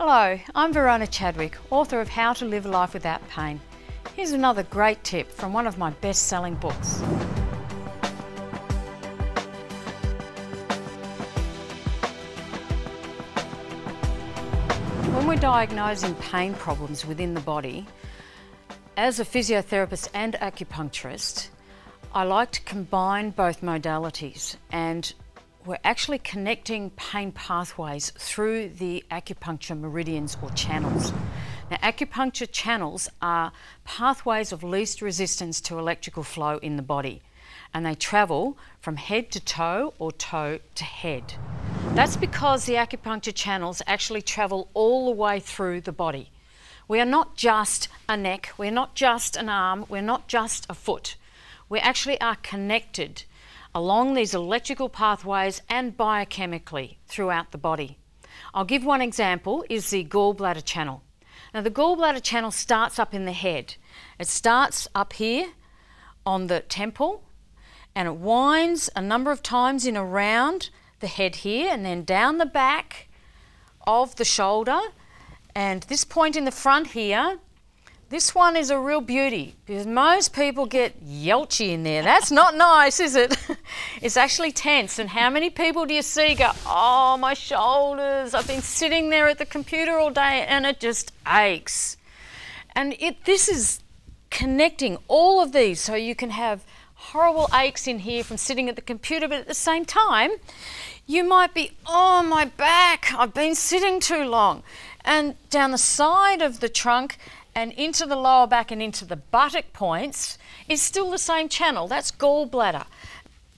Hello, I'm Verona Chadwick, author of How to Live a Life Without Pain. Here's another great tip from one of my best-selling books. When we're diagnosing pain problems within the body, as a physiotherapist and acupuncturist, I like to combine both modalities, and we're actually connecting pain pathways through the acupuncture meridians or channels. Now, acupuncture channels are pathways of least resistance to electrical flow in the body, and they travel from head to toe or toe to head. That's because the acupuncture channels actually travel all the way through the body. We are not just a neck, we're not just an arm, we're not just a foot. We actually are connected along these electrical pathways and biochemically throughout the body. I'll give one example, is the gallbladder channel. Now, the gallbladder channel starts up in the head. It starts up here on the temple, and it winds a number of times in around the head here, and then down the back of the shoulder, and this point in the front here. This one is a real beauty because most people get yelchy in there. That's not nice, is it? It's actually tense. And how many people do you see go, oh, my shoulders, I've been sitting there at the computer all day and it just aches. And this is connecting all of these, so you can have horrible aches in here from sitting at the computer, but at the same time, you might be, oh, my back, I've been sitting too long. And down the side of the trunk and into the lower back and into the buttock points is still the same channel. That's gallbladder.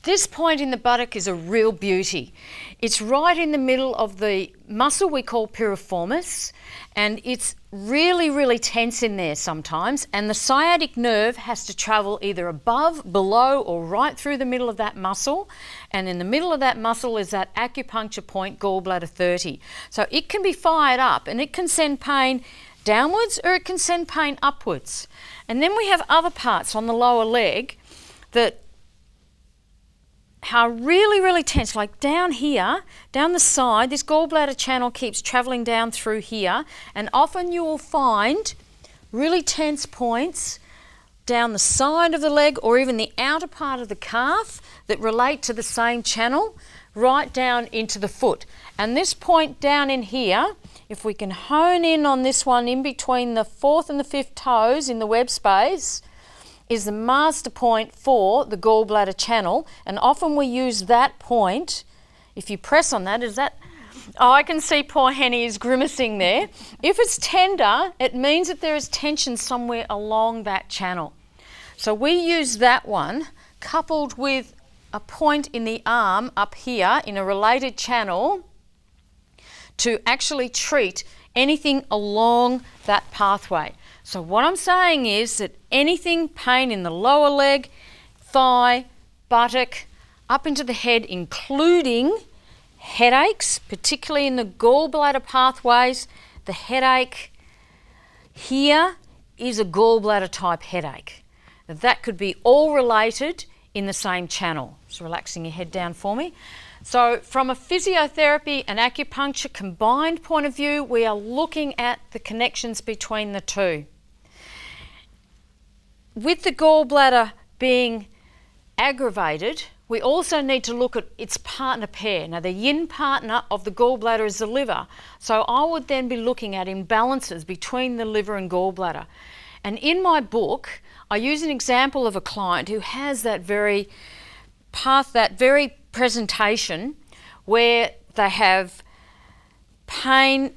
This point in the buttock is a real beauty. It's right in the middle of the muscle we call piriformis, and it's really, really tense in there sometimes, and the sciatic nerve has to travel either above, below, or right through the middle of that muscle, and in the middle of that muscle is that acupuncture point, gallbladder 30. So it can be fired up and it can send pain downwards or it can send pain upwards. And then we have other parts on the lower leg that are really, really tense, like down here, down the side. This gallbladder channel keeps travelling down through here, and often you will find really tense points down the side of the leg or even the outer part of the calf that relate to the same channel right down into the foot. And this point down in here, if we can hone in on this one in between the 4th and the 5th toes in the web space, is the master point for the gallbladder channel, and often we use that point. If you press on that, is that, oh, I can see poor Henny is grimacing there. If it's tender, it means that there is tension somewhere along that channel. So we use that one coupled with a point in the arm up here in a related channel to actually treat anything along that pathway. So what I'm saying is that anything pain in the lower leg, thigh, buttock, up into the head, including headaches, particularly in the gallbladder pathways, the headache here is a gallbladder type headache. That could be all related in the same channel. So relaxing your head down for me. So from a physiotherapy and acupuncture combined point of view, we are looking at the connections between the two. With the gallbladder being aggravated, we also need to look at its partner pair. Now, the yin partner of the gallbladder is the liver. So I would then be looking at imbalances between the liver and gallbladder. And in my book, I use an example of a client who has that very presentation where they have pain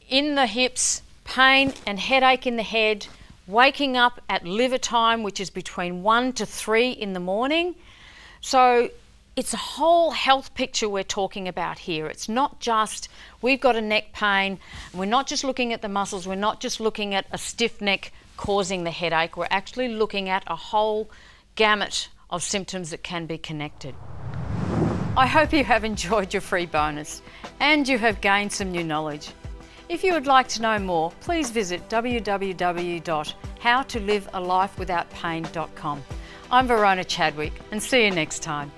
in the hips, pain and headache in the head, waking up at liver time, which is between 1 to 3 in the morning. So it's a whole health picture we're talking about here. It's not just we've got a neck pain, we're not just looking at the muscles, we're not just looking at a stiff neck causing the headache, we're actually looking at a whole gamut of symptoms that can be connected. I hope you have enjoyed your free bonus and you have gained some new knowledge. If you would like to know more, please visit www.howtolivealifewithoutpain.com. I'm Verona Chadwick, and see you next time.